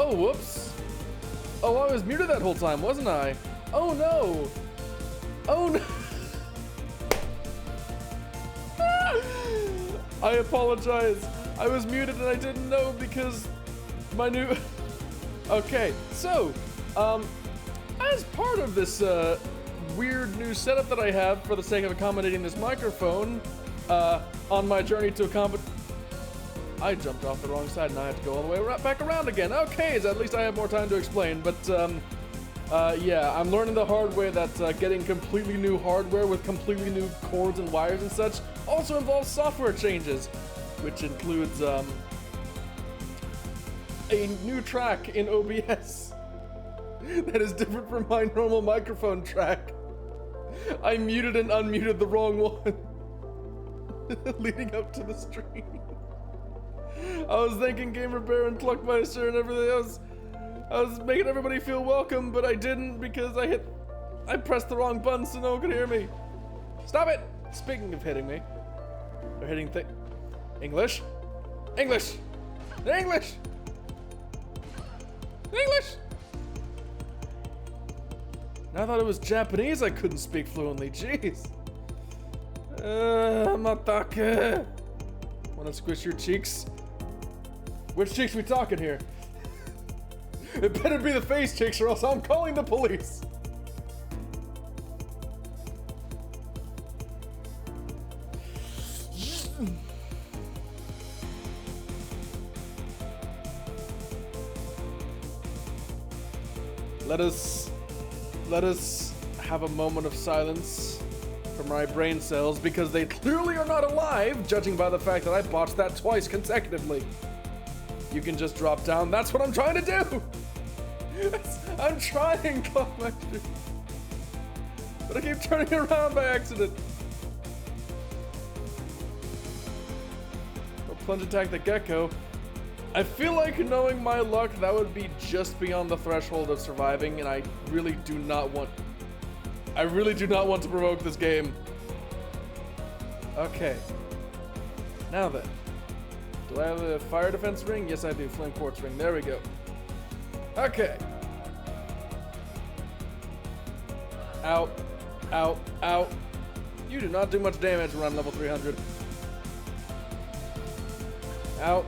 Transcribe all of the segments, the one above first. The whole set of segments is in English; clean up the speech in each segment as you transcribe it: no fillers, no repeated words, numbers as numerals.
Oh, whoops. Oh, I was muted that whole time, wasn't I? Oh, no. Oh, no. I apologize. I was muted and I didn't know because my new... Okay, so, as part of this weird new setup that I have for the sake of accommodating this microphone, on my journey to I jumped off the wrong side and I have to go all the way back around again. Okay, so at least I have more time to explain, but yeah, I'm learning the hard way that getting completely new hardware with completely new cords and wires and such also involves software changes, which includes a new track in OBS that is different from my normal microphone track. I muted and unmuted the wrong one leading up to the stream. I was thanking Gamer Bear and Cluckmeister and everything else. I was making everybody feel welcome, but I didn't because I pressed the wrong button so no one could hear me. Stop it! Speaking of hitting me, or hitting English? English! English! English! I thought it was Japanese I couldn't speak fluently, jeez. Matake. Wanna squish your cheeks? Which cheeks we talking here? It better be the face cheeks or else I'm calling the police. Let us have a moment of silence for my brain cells because they clearly are not alive, judging by the fact that I botched that twice consecutively. You can just drop down. That's what I'm trying to do. I'm trying, Cluckmeister. But I keep turning around by accident. I'll plunge attack the gecko. I feel like, knowing my luck, that would be just beyond the threshold of surviving, and I really do not want to provoke this game. Okay. Now then. Do I have a fire defense ring? Yes, I do. Flame quartz ring. There we go. Okay. Ow. Ow. Ow. You do not do much damage when I'm level 300. Ow.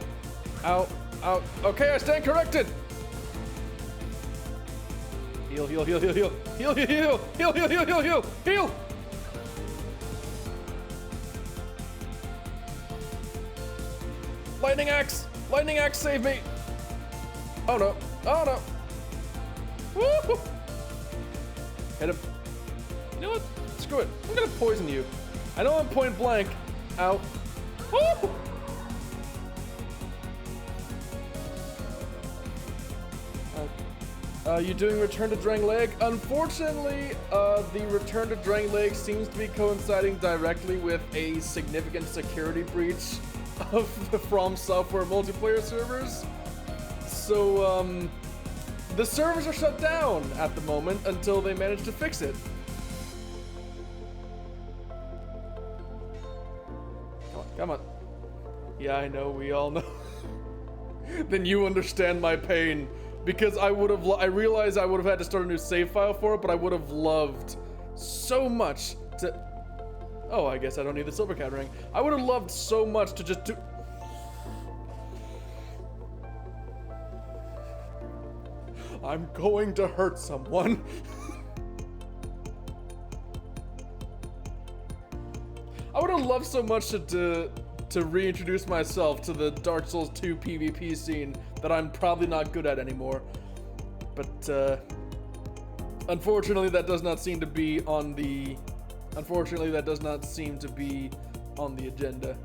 Ow. Ow. Okay, I stand corrected. Heal, heal, heal, heal, heal. Heal, heal, heal. Heal, heal, heal, heal, heal. Heal. Lightning axe! Lightning axe, save me! Oh no! Oh no! Woo! Hit him. You know what? Screw it. I'm gonna poison you. I know I'm point blank. Ow. Woo! You doing Return to Drangleic? Unfortunately, the Return to Drangleic seems to be coinciding directly with a significant security breach of the From Software multiplayer servers. So, the servers are shut down at the moment until they manage to fix it. Come on, come on. Yeah, I know, we all know. Then you understand my pain. Because I realized I would have had to start a new save file for it, but I would have loved so much to... Oh, I guess I don't need the silver cat ring. I would have loved so much to just do... I'm going to hurt someone. I would have loved so much to reintroduce myself to the Dark Souls 2 PvP scene that I'm probably not good at anymore. But, unfortunately that does not seem to be on the... agenda.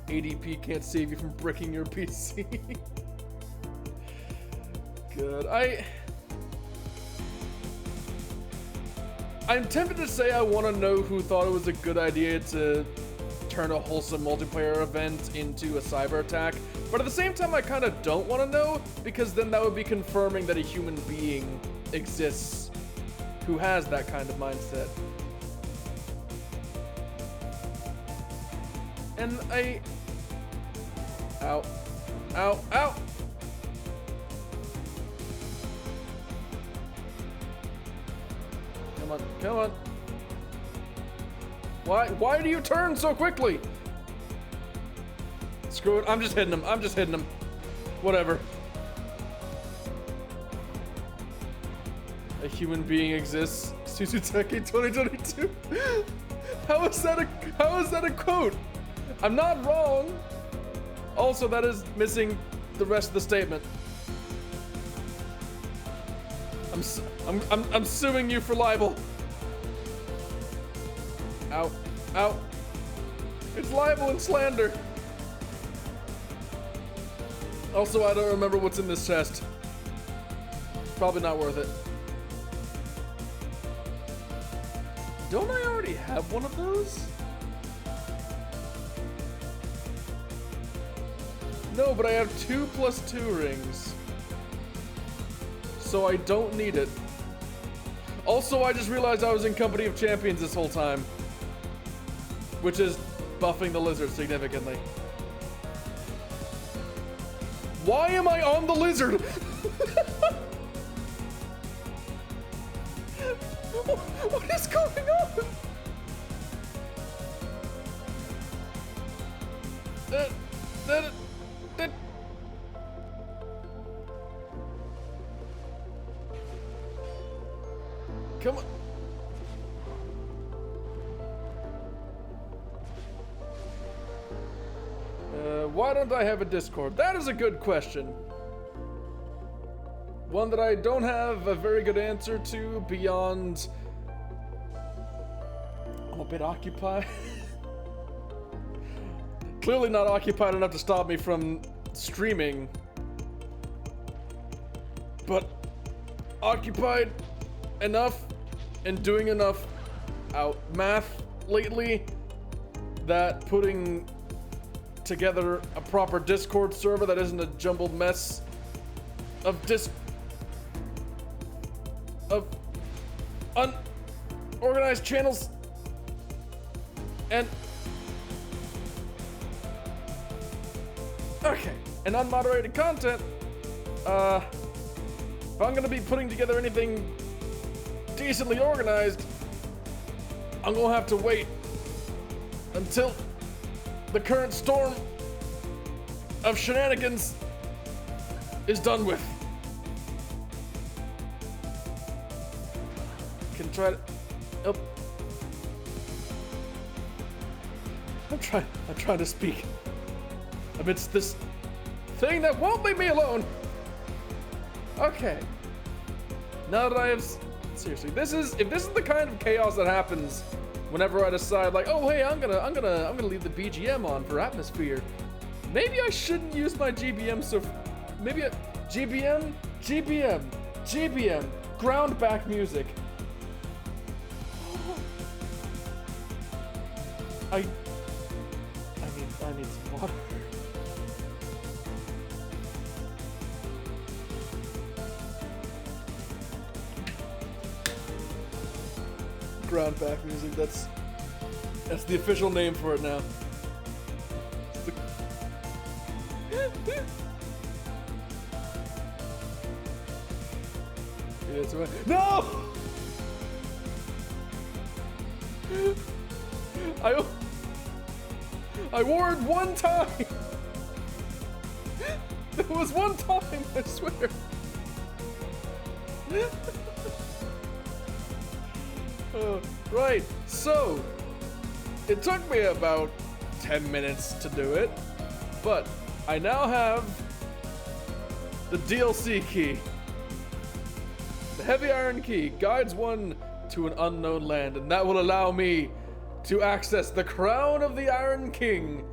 ADP can't save you from bricking your PC. Good. I'm tempted to say I want to know who thought it was a good idea to turn a wholesome multiplayer event into a cyber attack, but at the same time I kind of don't want to know, because then that would be confirming that a human being exists who has that kind of mindset. And Ow. Ow. Ow! Come on, come on. Why do you turn so quickly? Screw it, I'm just hitting him. I'm just hitting him. Whatever. A human being exists. Suzuteki 2022. How is that a quote? I'm not wrong. Also, that is missing the rest of the statement. I'm suing you for libel. Ow. Ow. It's libel and slander. Also, I don't remember what's in this chest. Probably not worth it. Don't I already have one of those? No, but I have 2 + 2 rings. So I don't need it. Also, I just realized I was in Company of Champions this whole time. Which is buffing the lizard significantly. Why am I on the lizard? What is going on? Come on. Why don't I have a Discord? That is a good question. One that I don't have a very good answer to beyond... I'm a bit occupied. Clearly not occupied enough to stop me from streaming. But occupied enough and doing enough math lately that putting together a proper Discord server that isn't a jumbled mess of unorganized channels and unmoderated content. If I'm gonna be putting together anything decently organized, I'm gonna have to wait until the current storm of shenanigans is done with. Can try to... Oh. I'm trying to speak amidst this thing that won't leave me alone. Okay. Now that I have... Seriously, if this is the kind of chaos that happens whenever I decide, like, oh hey, I'm gonna leave the BGM on for atmosphere. Maybe I shouldn't use my GBM. So maybe GBM, ground back music. I need some water. Ground back music, that's the official name for it now. No! I wore it one time! There was one time, I swear. Right, so it took me about 10 minutes to do it, but I now have the DLC key. The Heavy Iron Key guides one to an unknown land, and that will allow me to access the crown of the Iron King,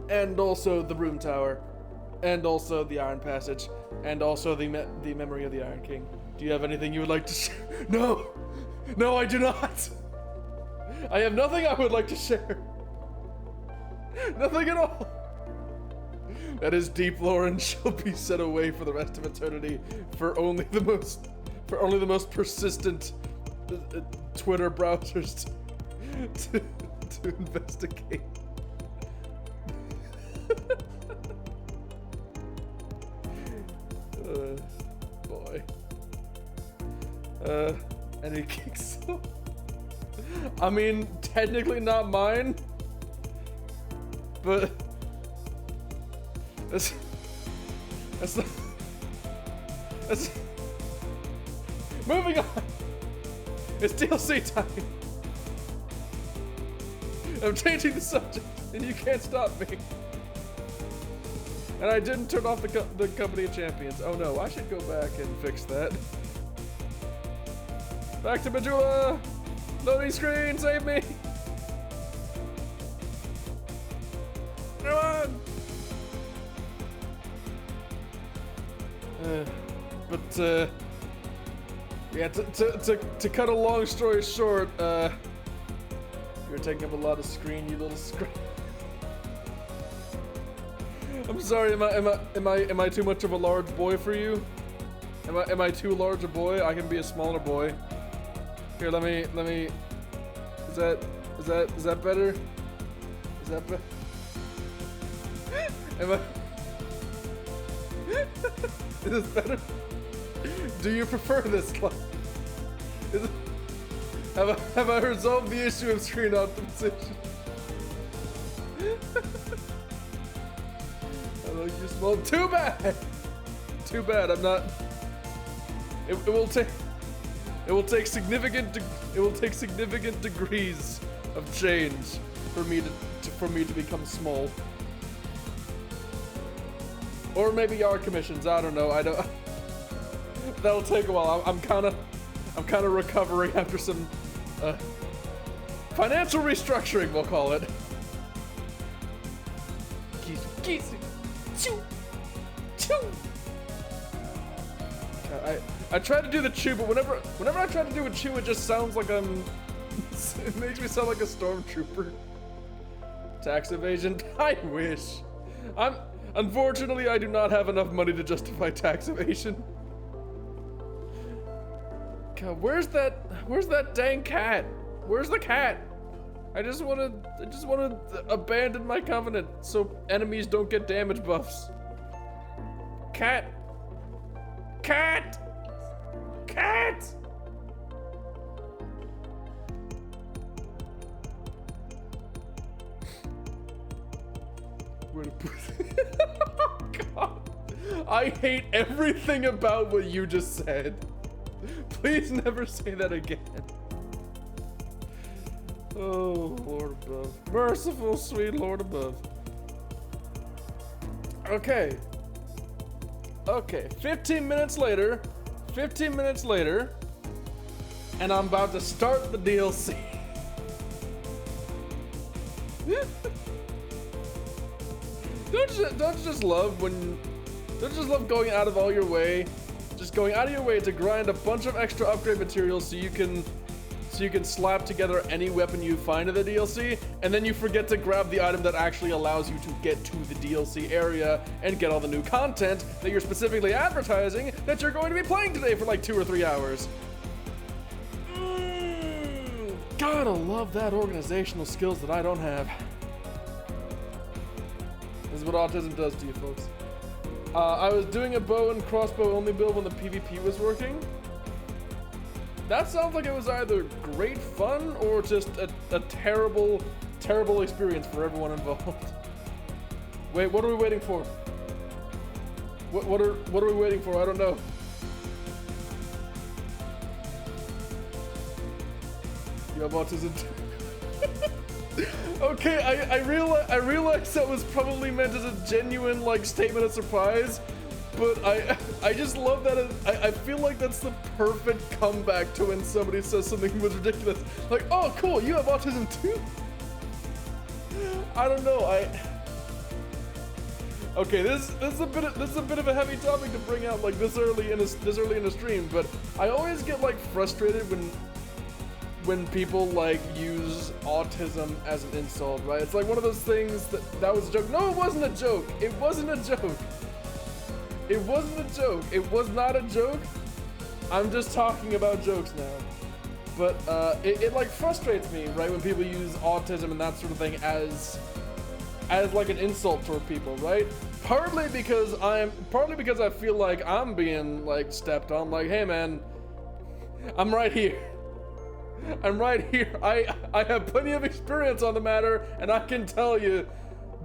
and also the Room Tower, and also the Iron Passage, and also the memory of the Iron King. Do you have anything you would like to share? No! No, I do not! I have nothing I would like to share. Nothing at all. That is deep lore and shall be set away for the rest of eternity for only the most persistent Twitter browsers to investigate. Boy. And he kicks him. I mean, technically not mine, but that's moving on. It's DLC time. I'm changing the subject, and you can't stop me. And I didn't turn off the Company of Champions. Oh no, I should go back and fix that. Back to Majula! Loading screen, save me! Come on! Yeah, to cut a long story short, you're taking up a lot of screen, you little screen. I'm sorry, am I too much of a large boy for you? Am I too large a boy? I can be a smaller boy. Here, let me. Is that better? Is that better? Is this better? Do you prefer this class? Have I resolved the issue of screen optimization? I look you small. Too bad. Too bad. I'm not. It will take significant degrees of change for me to become small. Or maybe yard commissions. I don't know. I don't. That'll take a while. I'm kind of recovering after some financial restructuring, we'll call it. I tried to do the chew, but whenever I try to do a chew, it just sounds like it makes me sound like a stormtrooper. Tax evasion. I wish. Unfortunately, I do not have enough money to justify tax evasion. God, where's that dang cat? Where's the cat? I just wanna abandon my covenant so enemies don't get damage buffs. Cat! Cat! Cat! Where to put it? Oh, God. I hate everything about what you just said. Please never say that again. Oh, Lord above. Merciful, sweet Lord above. Okay. Okay, 15 minutes later, and I'm about to start the DLC. Don't you just love going out of your way to grind a bunch of extra upgrade materials so you can slap together any weapon you find in the DLC, and then you forget to grab the item that actually allows you to get to the DLC area and get all the new content that you're specifically advertising that you're going to be playing today for like 2 or 3 hours. Gotta love that organizational skills that I don't have. This is what autism does to you folks. I was doing a bow and crossbow only build when the PvP was working. That sounds like it was either great fun or just a terrible experience for everyone involved. Wait, what are we waiting for? What are we waiting for? I don't know. You have autism too. Okay, I realize that was probably meant as a genuine like statement of surprise, but I just love that. I feel like that's the perfect comeback to when somebody says something was ridiculous. Like, oh cool, you have autism too? I don't know, okay, this is a bit of a heavy topic to bring out like this early in a stream, but I always get like frustrated when people like use autism as an insult, right? It's like one of those things that was a joke. No, it wasn't a joke. It wasn't a joke. It wasn't a joke. It was not a joke. I'm just talking about jokes now. But it like frustrates me, right, when people use autism and that sort of thing as like an insult toward people, right? Partly because I feel like I'm being like stepped on, like, hey man, I'm right here. I'm right here. I have plenty of experience on the matter, and I can tell you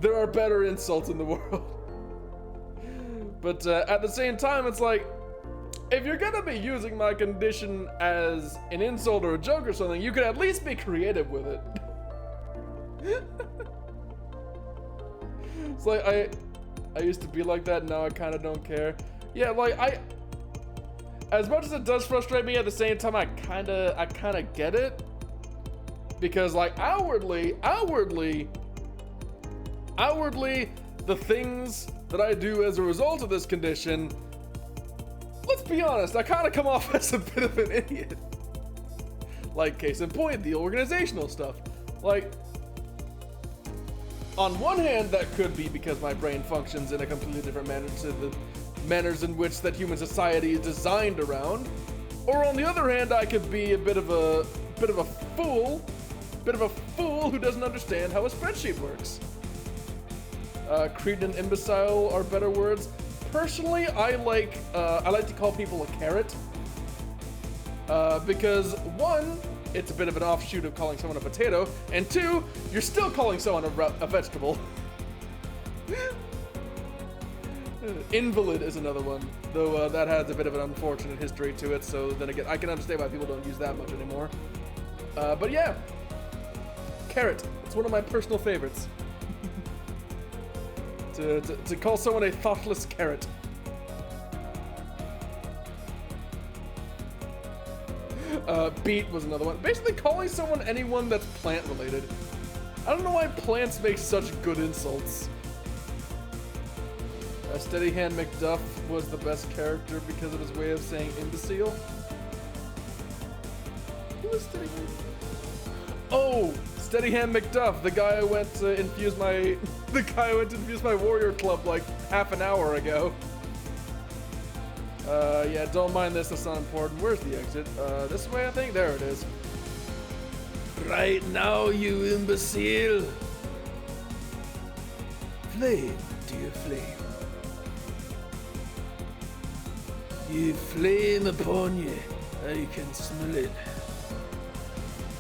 there are better insults in the world. But at the same time, it's like, if you're gonna be using my condition as an insult or a joke or something, you could at least be creative with it. It's like, I used to be like that, now I kind of don't care. Yeah, like, as much as it does frustrate me, at the same time, I kind of get it. Because, like, outwardly, the things that I do as a result of this condition, let's be honest, I kind of come off as a bit of an idiot. Like, case in point, the organizational stuff. Like, on one hand, that could be because my brain functions in a completely different manner to the manners in which that human society is designed around. Or on the other hand, I could be a bit of a fool who doesn't understand how a spreadsheet works. Cretin and imbecile are better words. Personally, I like to call people a carrot. Because one, it's a bit of an offshoot of calling someone a potato, and two, you're still calling someone a vegetable. Invalid is another one, though that has a bit of an unfortunate history to it, so then again, I can understand why people don't use that much anymore. But yeah, carrot, it's one of my personal favorites. to call someone a thoughtless carrot. Beet was another one. Basically calling someone anyone that's plant related. I don't know why plants make such good insults. Steady Hand McDuff was the best character because of his way of saying imbecile. Who was Steady Hand? Oh, Steady Hand McDuff, the guy I went to infuse my warrior club like half an hour ago. Yeah, don't mind this, that's not important. Where's the exit? This way, I think? There it is. Right now, you imbecile! Flame, dear flame. You flame upon you, I can smell it.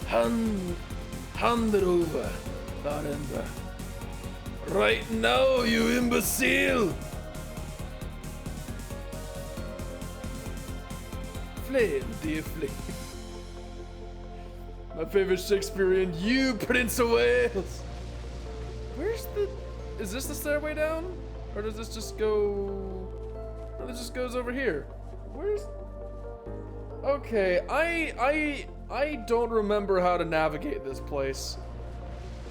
Hand it over, that ember. Right now, you imbecile! Flame, dear flame. My favorite Shakespearean, you Prince of Wales. Where's the... Is this the stairway down? Or does this just go... No, this just goes over here. Where's... Okay, I don't remember how to navigate this place.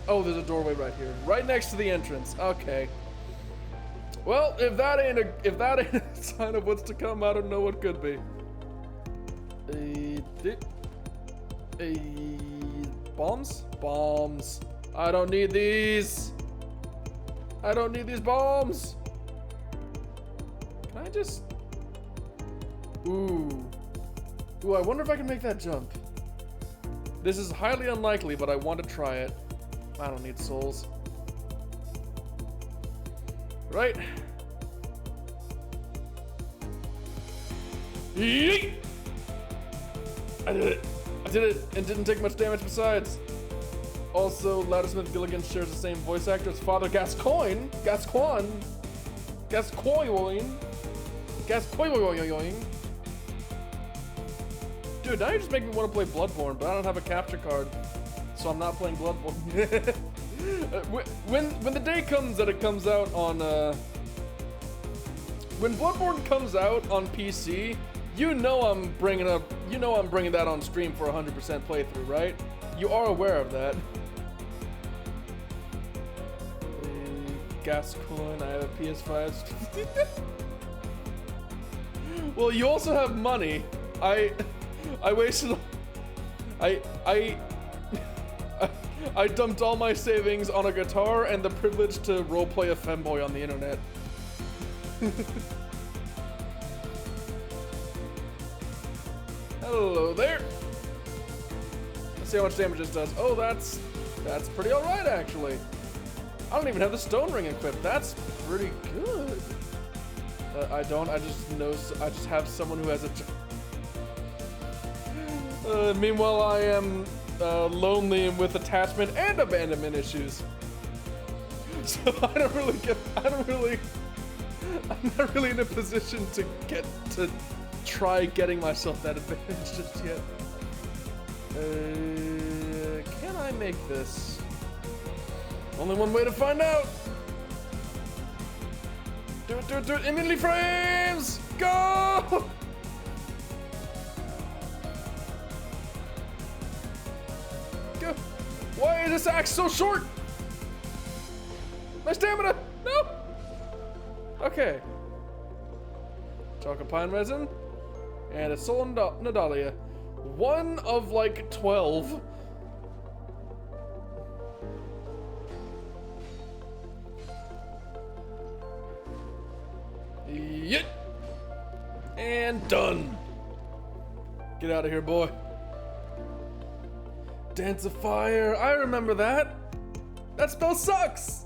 Oh, there's a doorway right here. Right next to the entrance. Okay. Well, if that ain't a sign of what's to come, I don't know what could be. Bombs? Bombs. I don't need these. I don't need these bombs. Can I just... Ooh, I wonder if I can make that jump. This is highly unlikely, but I want to try it. I don't need souls. Right. Yeet! I did it. I did it, and didn't take much damage besides. Also, Loudersmith Gilligan shares the same voice actor as Father Gascoigne. Dude, now you just make me want to play Bloodborne, but I don't have a capture card, so I'm not playing Bloodborne. When the day comes that it comes out on, when Bloodborne comes out on PC, you know I'm bringing that on stream for 100% playthrough, right? You are aware of that. Gascoigne, I have a PS5. Well, you also have money. I wasted... I dumped all my savings on a guitar and the privilege to roleplay a femboy on the internet. Hello there. Let's see how much damage this does. Oh, that's pretty alright, actually. I don't even have the stone ring equipped. That's pretty good. I just have someone who has a... Meanwhile, I am lonely and with attachment and abandonment issues. So I'm not really in a position to try getting myself that advantage just yet. Can I make this? Only one way to find out. Do it, do it, do it. Immediately frames! Go! Go. Why is this axe so short? My stamina! No! Okay. Chocolate pine resin. And a soul nadalia. One of like 12. Yep. And done. Get out of here, boy. Dance of Fire. I remember that. That spell sucks.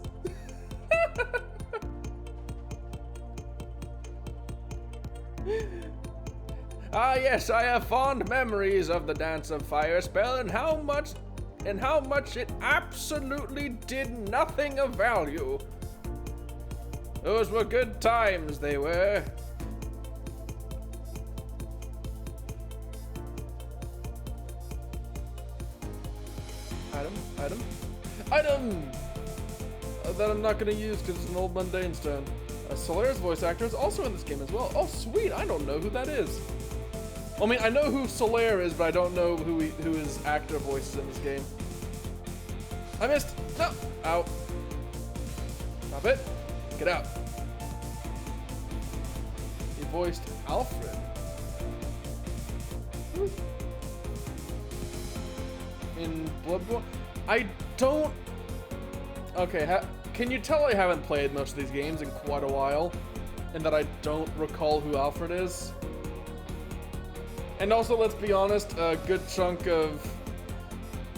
Ah, yes, I have fond memories of the Dance of Fire spell and how much it absolutely did nothing of value. Those were good times, they were. Item! That I'm not gonna use because it's an old mundane stone. Solaire's voice actor is also in this game as well. Oh, sweet, I don't know who that is. I mean, I know who Solaire is, but I don't know who his actor voice is in this game. I missed! No! Out. Stop it. Get out. He voiced Alfred. In Bloodborne? I don't... Okay, can you tell I haven't played most of these games in quite a while? And that I don't recall who Alfred is? And also, let's be honest, a good chunk of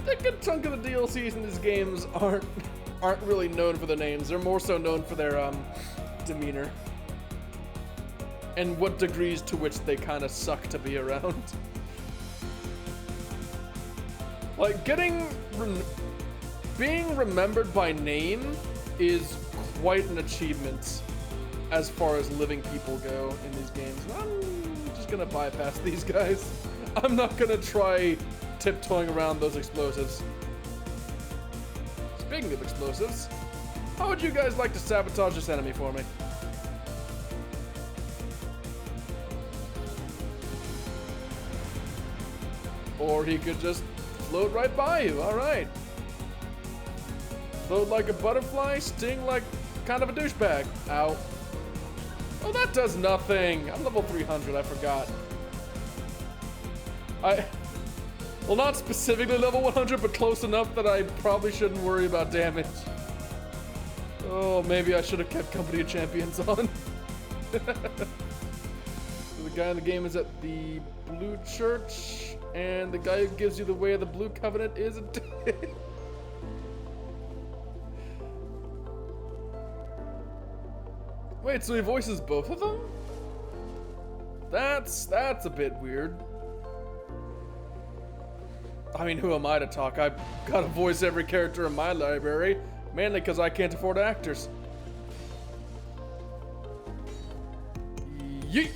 the DLCs in these games aren't really known for their names. They're more so known for their demeanor and what degrees to which they kind of suck to be around. Like being remembered by name is quite an achievement as far as living people go in these games. I'm just gonna bypass these guys. I'm not gonna try tiptoeing around those explosives. Speaking of explosives, how would you guys like to sabotage this enemy for me? Or he could just float right by you, alright. Float like a butterfly, sting like kind of a douchebag. Ow. Oh, that does nothing. I'm level 300, I forgot. Well, not specifically level 100, but close enough that I probably shouldn't worry about damage. Oh, maybe I should have kept Company of Champions on. So the guy in the game is at the Blue Church, and the guy who gives you the Way of the Blue Covenant is a... Wait, so he voices both of them? That's a bit weird. I mean, who am I to talk? I've got to voice every character in my library, mainly because I can't afford actors. Yeet!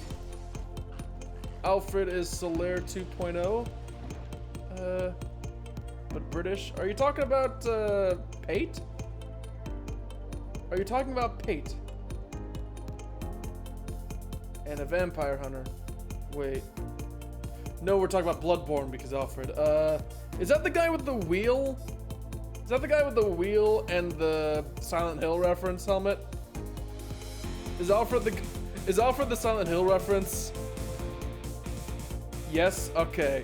Alfred is Solaire 2.0. But British. Are you talking about, Pate? Are you talking about Pate? And a vampire hunter. Wait. No, we're talking about Bloodborne because Alfred. Is that the guy with the wheel? Is that the guy with the wheel and the Silent Hill reference helmet? Is Alfred the Silent Hill reference? Yes? Okay.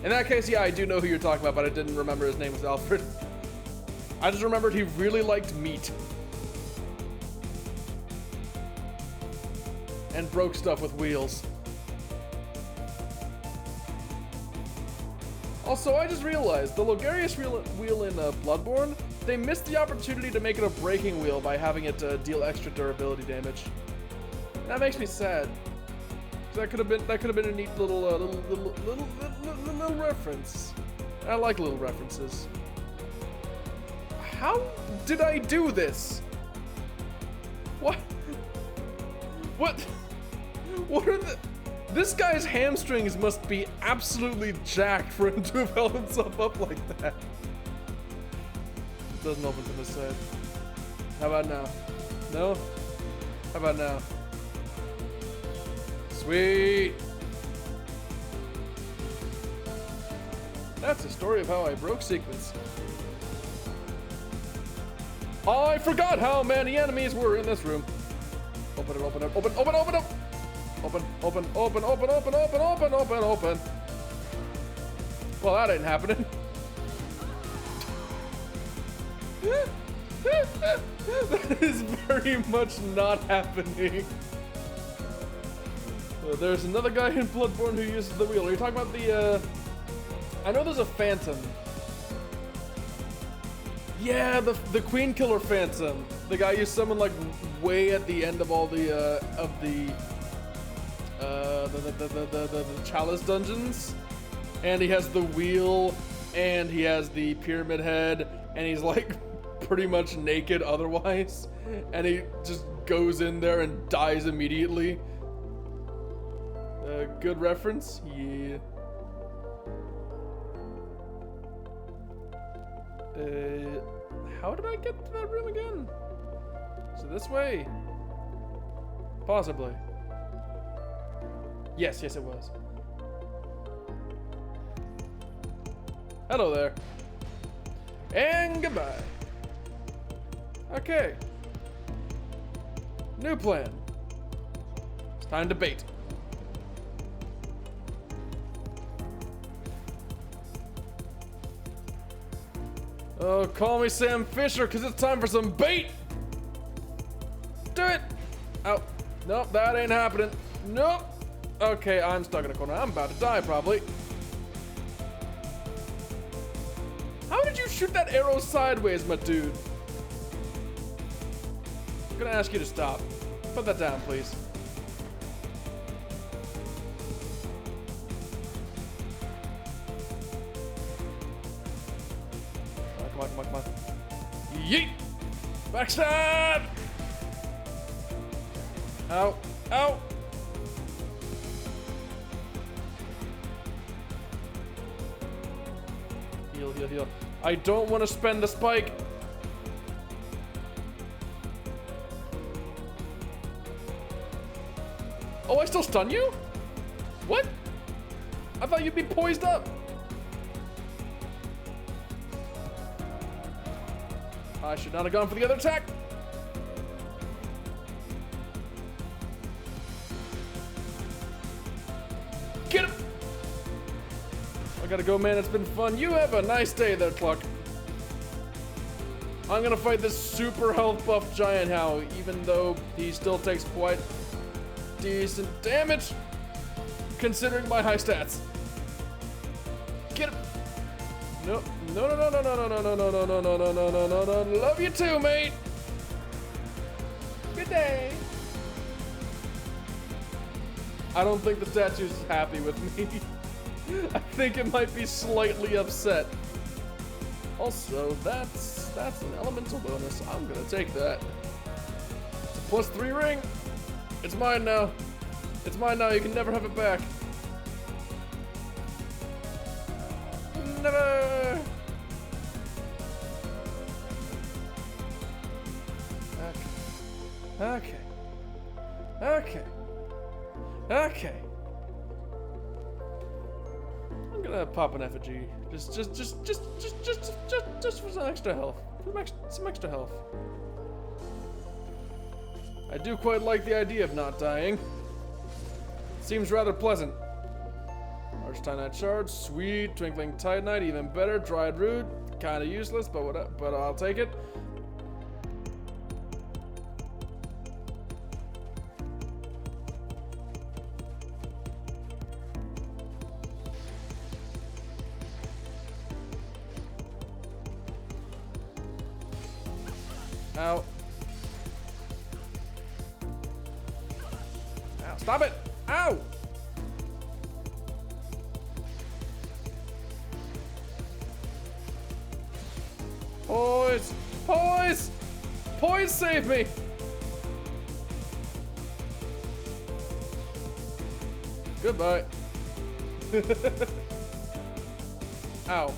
In that case, yeah, I do know who you're talking about, but I didn't remember his name was Alfred. I just remembered he really liked meat. And broke stuff with wheels. Also, I just realized, the Logarius wheel in Bloodborne, they missed the opportunity to make it a breaking wheel by having it deal extra durability damage. That makes me sad. that could have been a neat little reference. I like little references. How did I do this? What? What are the? This guy's hamstrings must be absolutely jacked for him to have held himself up like that. It doesn't open from this side. How about now? No? How about now? Sweet! That's the story of how I broke sequence. I forgot how many enemies were in this room. Open it, open it, open, open, open, open! Open, open, open, open, open, open, open, open, open. Well, that ain't happening. That is very much not happening. There's another guy in Bloodborne who uses the wheel. Are you talking about the, I know there's a Phantom. Yeah, the Queen Killer Phantom. The guy you summon like way at the end of all the Chalice dungeons, and he has the wheel, and he has the pyramid head, and he's like pretty much naked otherwise, and he just goes in there and dies immediately. Good reference, yeah. How did I get to that room again? Is it this way? Possibly. Yes, it was. Hello there. And goodbye. Okay. New plan. It's time to bait. Oh, call me Sam Fisher, because it's time for some bait! Do it! Oh, nope, that ain't happening. Nope! Okay, I'm stuck in a corner. I'm about to die, probably. How did you shoot that arrow sideways, my dude? I'm gonna ask you to stop. Put that down, please. Come on. Yeet! Backstab! Ow. Ow! Heal. I don't want to spend the spike. Oh, I still stun you? What? I thought you'd be poised up. I should not have gone for the other attack. Get him! I gotta go, man. It's been fun. You have a nice day there, Cluck. I'm gonna fight this super health buff giant How, even though he still takes quite decent damage, considering my high stats. Get him! No. Love you too, mate. Good day. I don't think the statue's happy with me. I think it might be slightly upset. Also, that's an elemental bonus. I'm gonna take that. It's a +3 ring. It's mine now. It's mine now. You can never have it back. Never. Okay. I'm gonna pop an effigy. Just for some extra health. Some extra health. I do quite like the idea of not dying. Seems rather pleasant. Arch Titanite Shard, sweet. Twinkling Titanite, even better. Dried Root, kinda useless, but I'll take it. Ow. Ow, stop it! Ow! Poise! Poise! Poise, save me! Goodbye. Ow.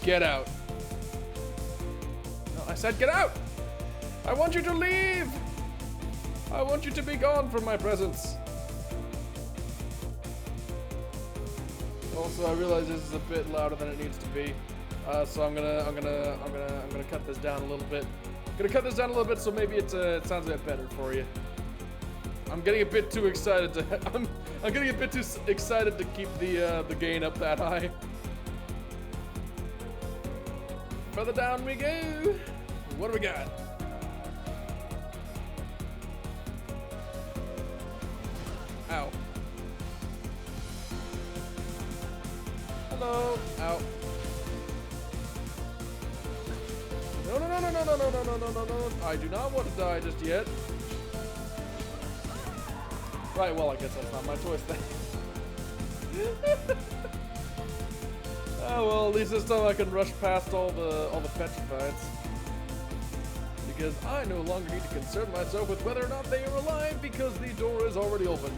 Get out. No, I said get out! I want you to leave! I want you to be gone from my presence. Also, I realize this is a bit louder than it needs to be, so I'm gonna cut this down a little bit. I'm gonna cut this down a little bit so maybe it sounds a bit better for you. I'm getting a bit too excited to. I'm getting a bit too excited to keep the gain up that high. Further down we go. What do we got? Ow. Hello. Ow. No, no, no, no, no, no, no, no, no, no, no. I do not want to die just yet. Right, well, I guess that's not my choice then. Oh, well, at least this time I can rush past all the petrifieds. Because I no longer need to concern myself with whether or not they are alive because the door is already open.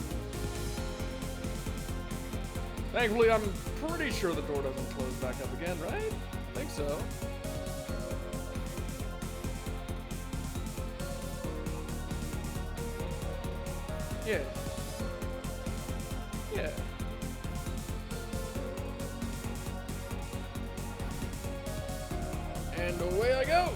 Thankfully, I'm pretty sure the door doesn't close back up again, right? I think so. Yeah. Yeah. And away I go!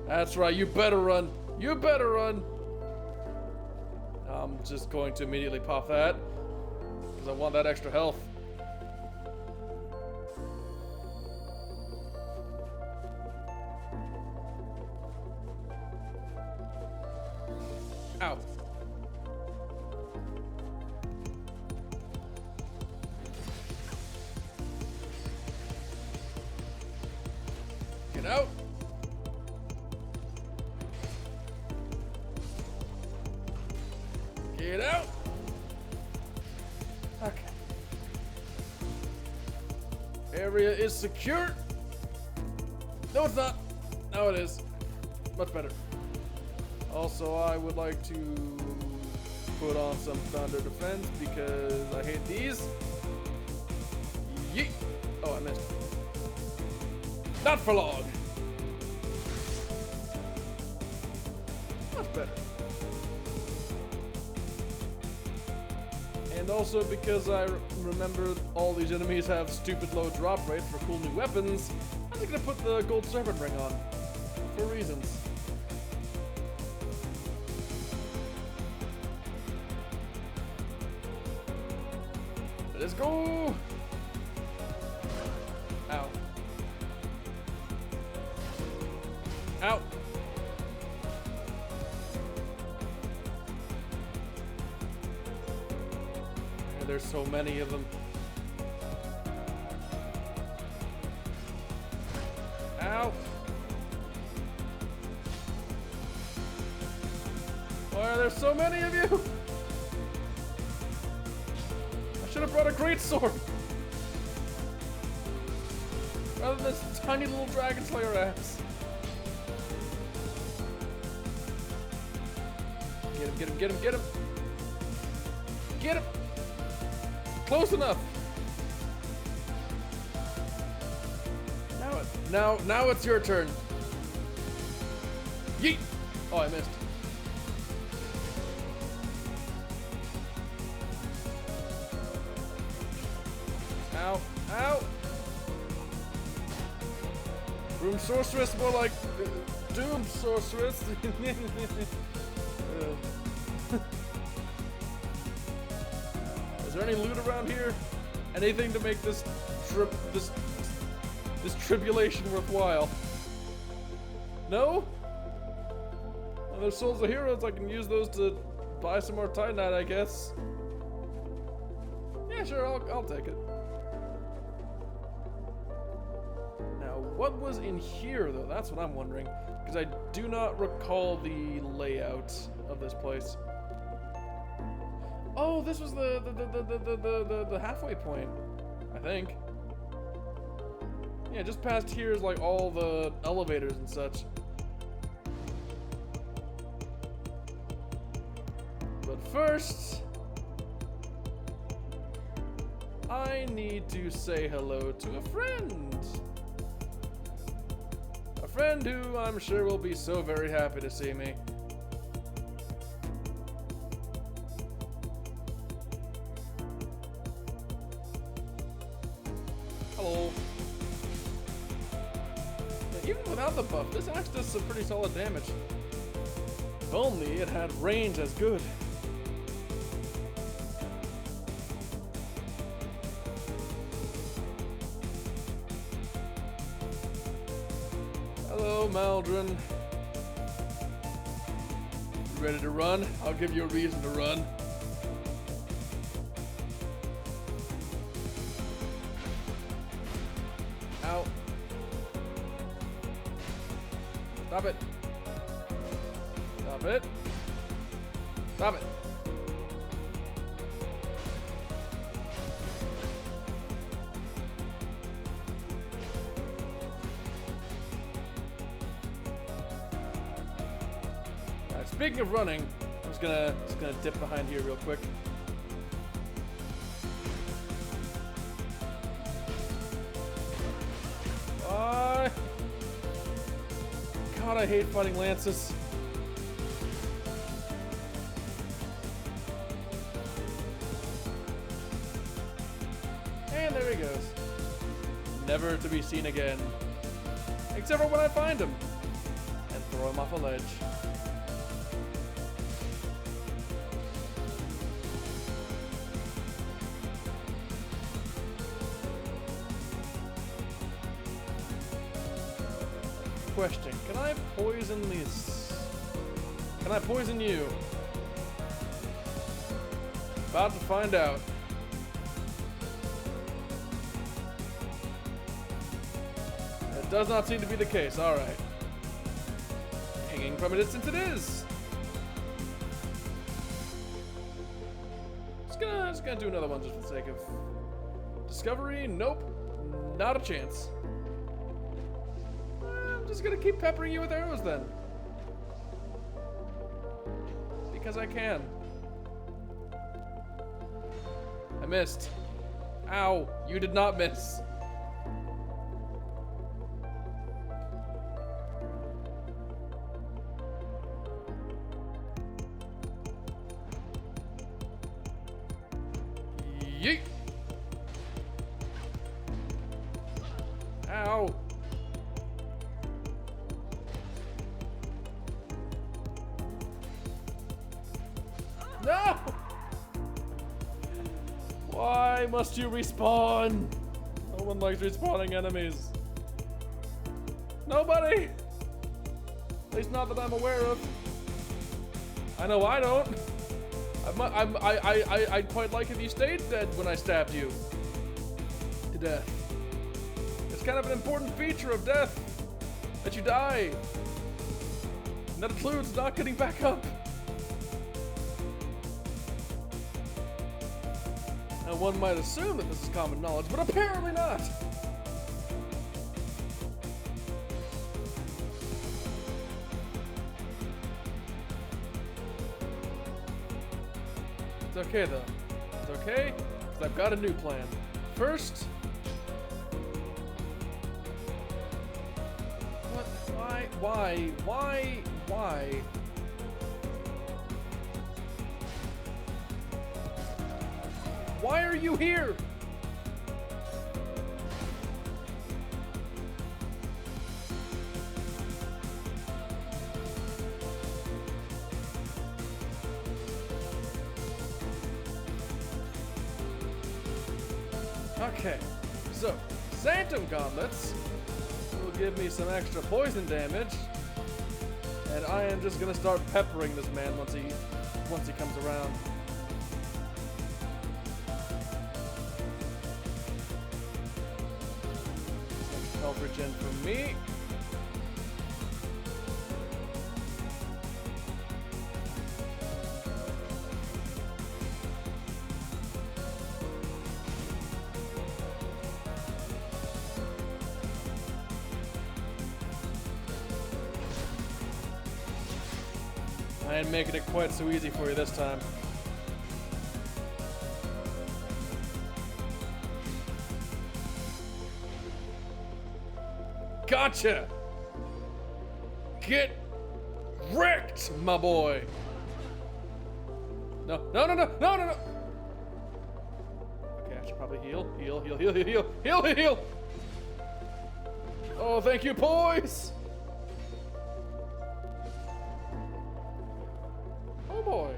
That's right, you better run! You better run! I'm just going to immediately pop that, because I want that extra health. Ow. Get out. Get out. Okay. Area is secure. No, it's not. Now it is. Much better. Also, I would like to put on some thunder defense because I hate these. Yeet! Oh, I missed. Not for long. Much better. And also because I remember all these enemies have stupid low drop rate for cool new weapons, I'm just gonna put the gold serpent ring on. For reasons. Let's go! Ow. Ow. And there's so many of them. Ow. Why are there so many of you? I should have brought a great sword rather than this tiny little dragon slayer axe. Get him, get him, get him, get him. Get him. Close enough. Now it's your turn. Yeet. Oh, I missed. Ow, ow! Room sorceress, more like doom sorceress. Is there any loot around here? Anything to make this tribulation worthwhile? No? Well, there's souls of heroes. I can use those to buy some more Titanite, I guess. Yeah, sure. I'll take it. Now, what was in here, though? That's what I'm wondering. Because I do not recall the layout of this place. Oh, this was the halfway point, I think. Yeah, just past here is like all the elevators and such. But first, I need to say hello to a friend. A friend who I'm sure will be so very happy to see me. Hello. Yeah, even without the buff, this axe does some pretty solid damage. If only it had range as good. Hello, Maldron. You ready to run? I'll give you a reason to run. Ow. Stop it. Stop it. Stop it. Alright, speaking of running, I'm just gonna dip behind here real quick. God, I hate fighting lances. And there he goes. Never to be seen again. Except for when I find him and throw him off a ledge. Question, can I poison these? Can I poison you? About to find out. It does not seem to be the case, alright. Hanging from a distance it is! Just gonna do another one just for the sake of discovery. Nope, not a chance. I'm just gonna keep peppering you with arrows then. Because I can. I missed. Ow, you did not miss. Yeet. Ow. No! Why must you respawn? No one likes respawning enemies. Nobody! At least not that I'm aware of. I know I don't. I'd quite like if you stayed dead when I stabbed you to death. It's kind of an important feature of death that you die. And that includes not getting back up. Now one might assume that this is common knowledge, but apparently not. It's okay though. It's okay, because I've got a new plan. First... What? Why? Why are you here? Okay, so Phantom Gauntlets will give me some extra poison damage, and I am just gonna start peppering this man once he comes around. health regen for me. I ain't making it quite so easy for you this time. Gotcha! Get wrecked, my boy! No, no, no, no, no, no, no! Okay, I should probably heal. Heal! Oh, thank you, boys! Oh boy.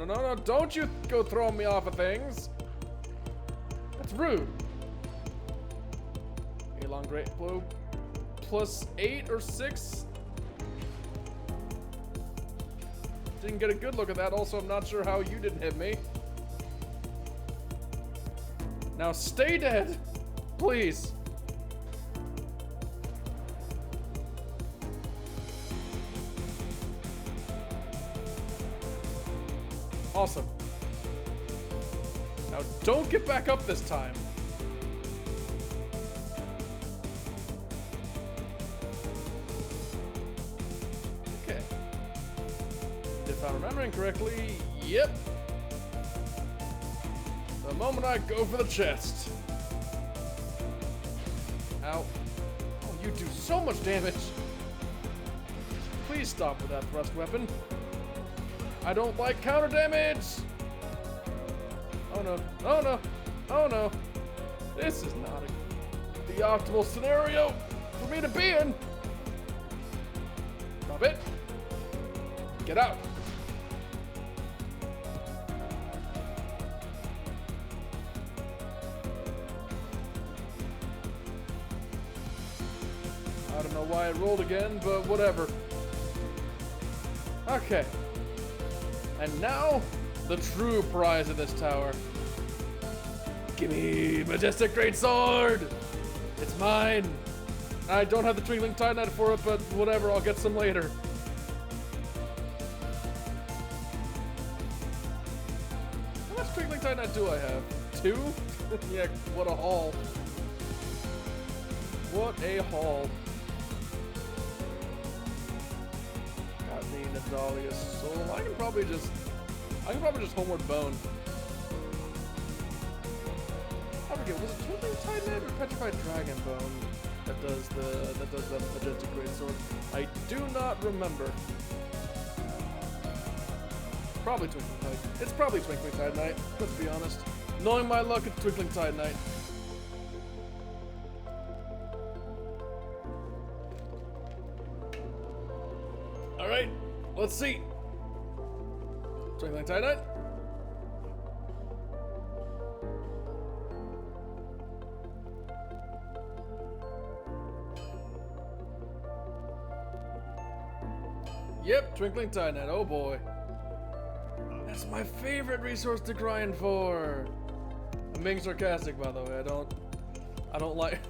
No, don't you go throwing me off of things. That's rude. Elongate blow plus 8 or 6. Didn't get a good look at that. Also, I'm not sure how you didn't hit me. Now stay dead, please. Awesome. Now don't get back up this time. Okay. If I'm remembering correctly, yep. The moment I go for the chest. Ow. Oh, you do so much damage. Please stop with that thrust weapon. I don't like counter damage! Oh no, oh no, oh no. This is not the optimal scenario for me to be in. Drop it. Get out. I don't know why it rolled again, but whatever. Okay. And now, the true prize of this tower. Gimme Majestic Greatsword! It's mine! I don't have the Twinkling Titanite for it, but whatever, I'll get some later. How much Twinkling Titanite do I have? 2? Yeah, what a haul. What a haul. Nadalia's soul. I can probably just homeward bone. I forget, was it Twinkling Titanite or Petrified Dragon Bone that does the Majestic Greatsword? I do not remember. Probably Twinkling Titanite. It's probably Twinkling Titanite, let's be honest. Knowing my luck, it's Twinkling Titanite. Alright, let's see. Twinkling Titanite. Yep, Twinkling Titanite, oh boy. That's my favorite resource to grind for. I'm being sarcastic, by the way. I don't like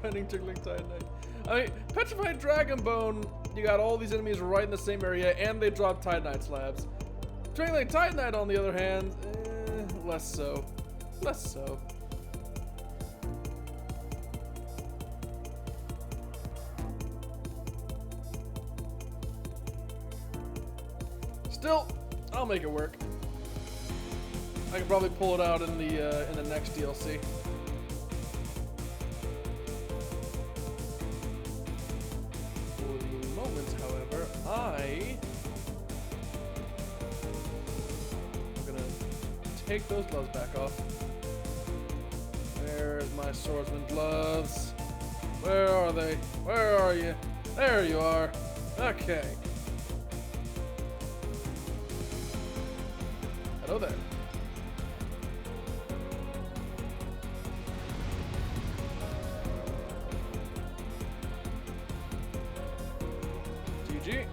grinding Twinkling Titanite. I mean, Petrified Dragon Bone, you got all these enemies right in the same area, and they drop Titanite slabs. Twinkling Titanite, on the other hand, less so. Less so. Still, I'll make it work. I can probably pull it out in the next DLC. I'm gonna take those gloves back off. Where's my swordsman gloves? Where are they? Where are you? There you are. Okay. Hello there. GG.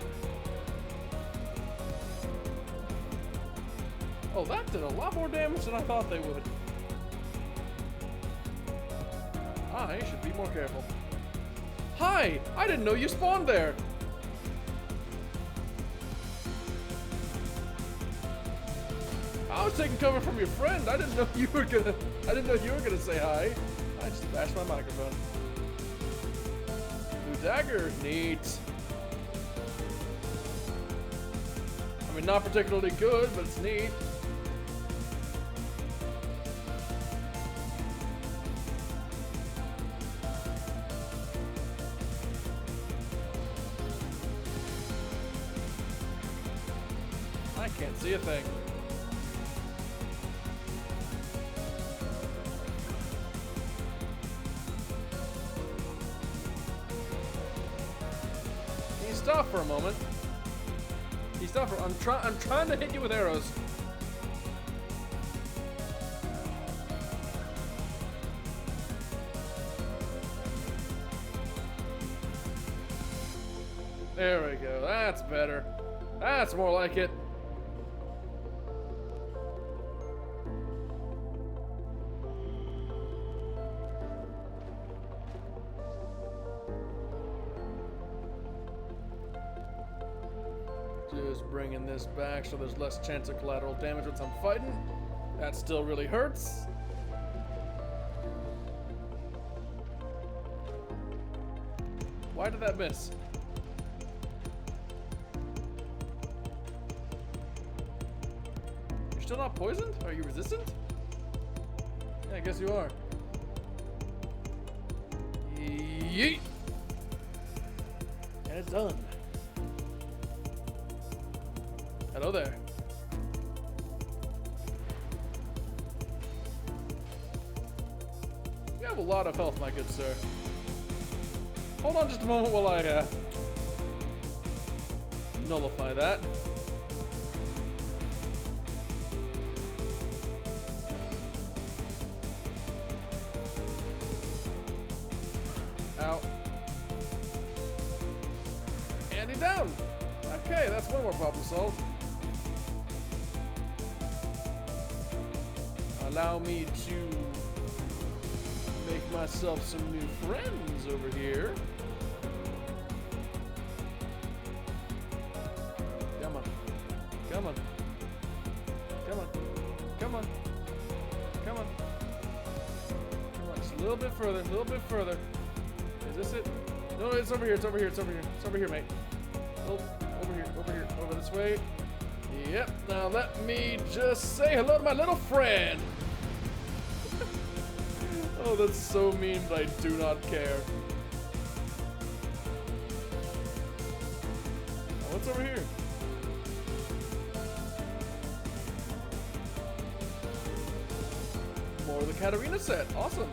Oh, that did a lot more damage than I thought they would. I should be more careful. Hi! I didn't know you spawned there! I was taking cover from your friend. I didn't know you were gonna say hi. I just bashed my microphone. New dagger, neat. I mean, not particularly good, but it's neat. I can't see a thing. Can you stop for a moment? Can you stop for I'm trying to hit you with arrows. There we go. That's better. That's more like it. Just bringing this back so there's less chance of collateral damage once I'm fighting. That still really hurts. Why did that miss? You're still not poisoned? Are you resistant? Yeah, I guess you are. Yeet! And it's done. Hello there. You have a lot of health, my good sir. Hold on just a moment while I nullify that. Ow. And he's down. Okay, that's one more problem solved. Allow me to make myself some new friends over here. Come on. Come on. Come on. Come on. Come on. Come on. Just a little bit further. A little bit further. Is this it? No, it's over here. It's over here. It's over here. It's over here, mate. Oh, over here. Over here. Over this way. Yep. Now let me just say hello to my little friend. Oh, that's so mean, but I do not care. Now, what's over here? More of the Katarina set. Awesome.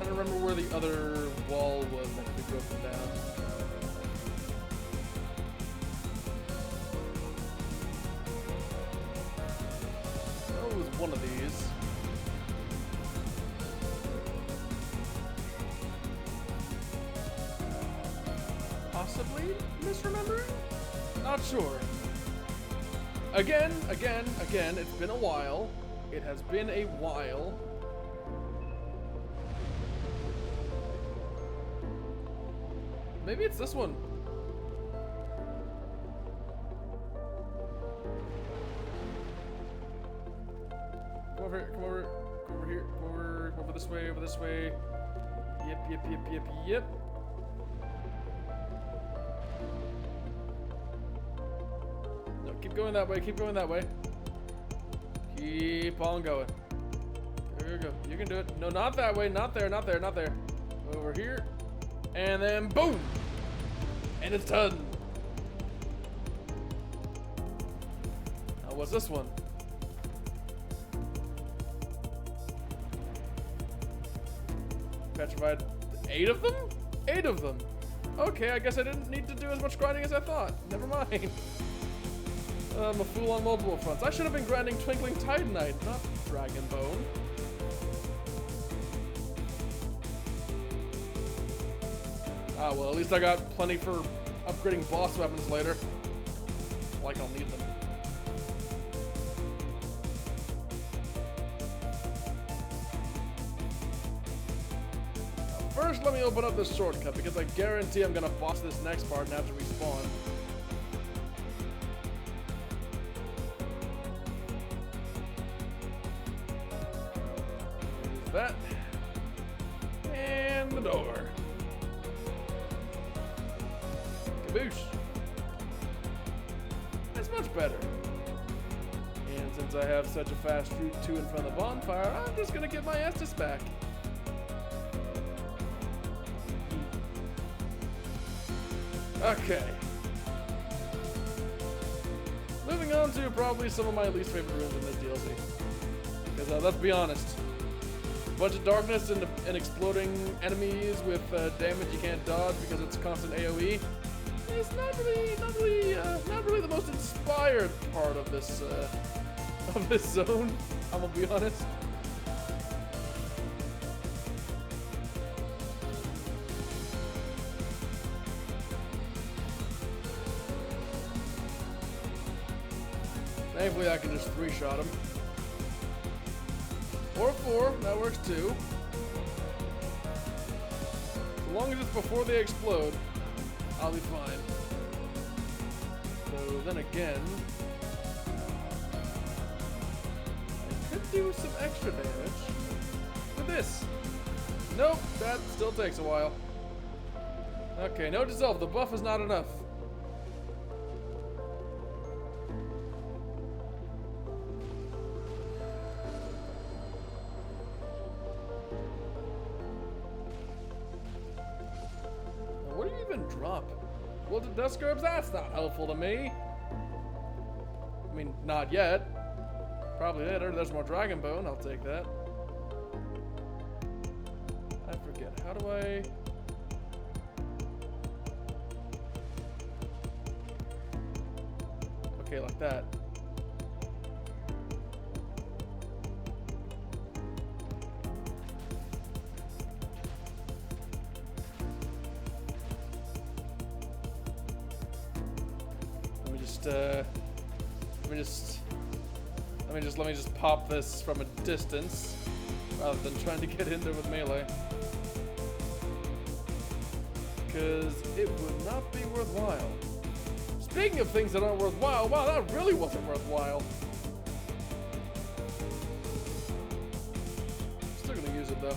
Remember where the other wall was that could be broken down. Oh, it was one of these. Possibly misremembering? Not sure. Again, it's been a while. It has been a while. Maybe it's this one. Come over here, come over here, come over this way, over this way. Yep. No, keep going that way, keep going that way. Keep on going. There you go, you can do it. No, not that way, not there. Over here. And then boom! And it's done. Now what's this one? Petrified. 8 of them? 8 of them. Okay, I guess I didn't need to do as much grinding as I thought. Never mind. I'm a fool on multiple fronts. I should have been grinding Twinkling Titanite, not Dragon Bone. Ah, well, at least I got plenty for upgrading boss weapons later. Like I'll need them. Now, first, let me open up this shortcut, because I guarantee I'm gonna boss this next part and have to respawn. There's that. And the door. Boosh. That's much better. And since I have such a fast route to and from the bonfire, I'm just gonna get my Estus back. Okay. Moving on to probably some of my least favorite rooms in this DLC. Because let's be honest, a bunch of darkness and exploding enemies with damage you can't dodge because it's constant AoE. It's not really the most inspired part of this zone. I'm gonna be honest. Thankfully, I can just 3-shot him. Or 4, that works too. As long as it's before they explode, I'll be fine. So then again, I could do some extra damage with this. Nope, that still takes a while. Okay, no dissolve. The buff is not enough. What do you even drop? Well, the dust curbs, that's not helpful to me. I mean, not yet. Probably later. There's more Dragon Bone. I'll take that. I forget. How do I... Okay, like that. Let me just pop this from a distance rather than trying to get in there with melee. Because it would not be worthwhile. Speaking of things that aren't worthwhile, wow, that really wasn't worthwhile. Still gonna use it though.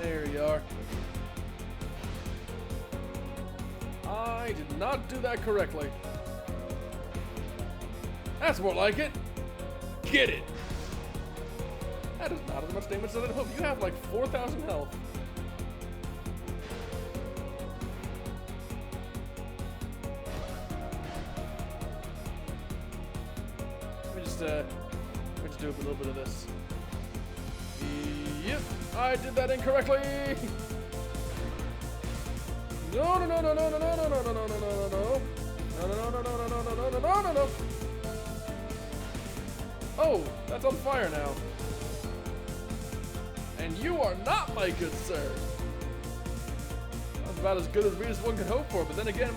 There you are. I did not do that correctly. That's more like it. Get it. That is not as much damage as I'd hoped. You have like 4,000 health. Let me just do a little bit of this. Yep, I did that incorrectly. No, no, no, no, no, no, no, no, no, no, no, no, no, no. No, no, no, no, no, no, no, no, no, no, no. Oh, that's on fire now. And you are not, my good sir. That's about as good as one could hope for, but then again,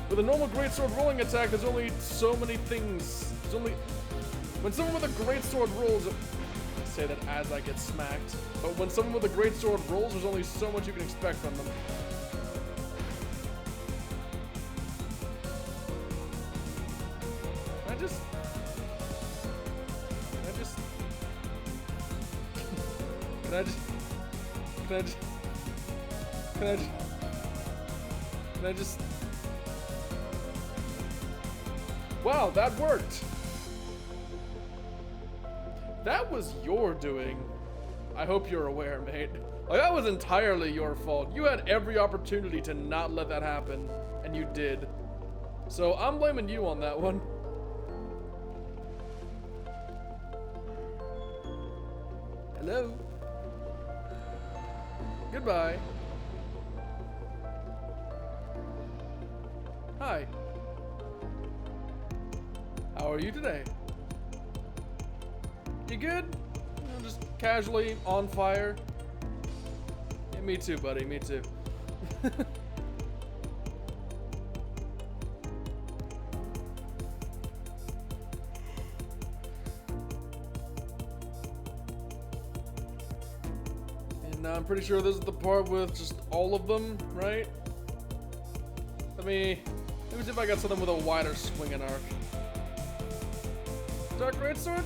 with a normal greatsword rolling attack, there's only so many things. There's only... When someone with a greatsword rolls... I say that as I get smacked. But when someone with a greatsword rolls, there's only so much you can expect from them. Can I just... Wow, that worked! That was your doing. I hope you're aware, mate. Like, that was entirely your fault. You had every opportunity to not let that happen, and you did. So I'm blaming you on that one. Hello? Goodbye. Hi. How are you today? You good? You know, just casually on fire? Yeah, me too, buddy. Me too. And I'm pretty sure this is the part with just all of them, right? Let me see if I got something with a wider swinging arc. Dark Greatsword?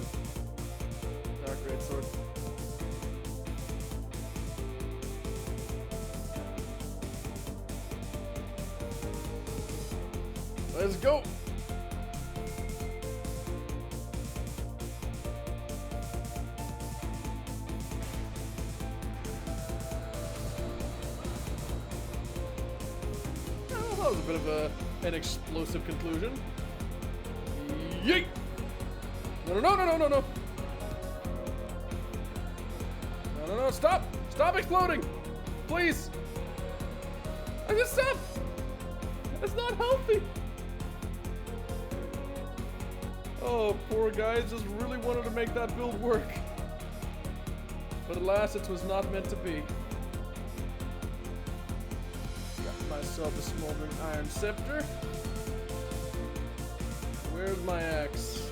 Dark Greatsword. Let's go! Oh, that was a bit of an explosive conclusion. Yeet! No, no, no, no, no, no, no. No, no, no, stop! Stop exploding! Please! I just stopped! It's not healthy! Oh, poor guys just really wanted to make that build work. But alas, it was not meant to be. Got myself a smoldering iron scepter. Where's my axe?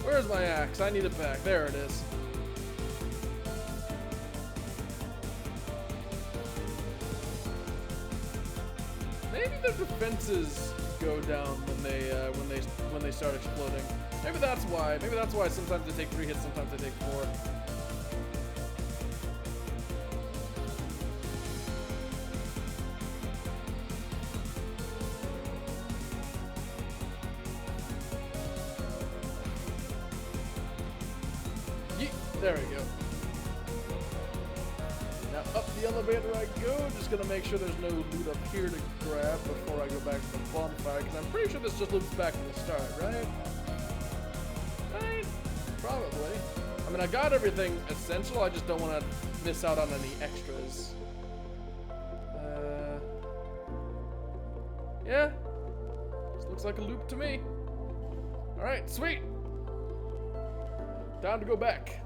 Where's my axe? I need it back. There it is. Maybe the defenses go down when they start exploding. Maybe that's why. Maybe that's why sometimes they take 3 hits, sometimes they take 4. There we go. Now up the elevator I go. Just gonna make sure there's no loot up here to grab before I go back to the bonfire, because I'm pretty sure this just loops back to the start, right? Right? Probably. I mean, I got everything essential. I just don't want to miss out on any extras. Yeah. This looks like a loop to me. All right, sweet. Time to go back.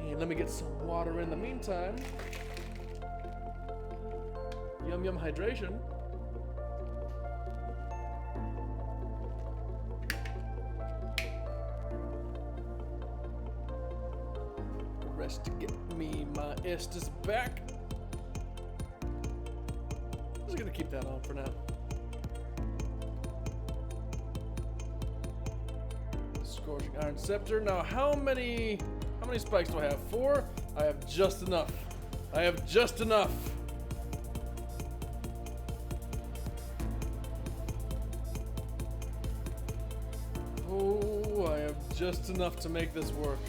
And let me get some water in the meantime. Yum yum hydration. Rest to get me my Estus back. I'm just gonna keep that on for now. Scorching Iron Scepter. Now how many spikes do I have? 4? I have just enough. I have just enough. Oh, I have just enough to make this work.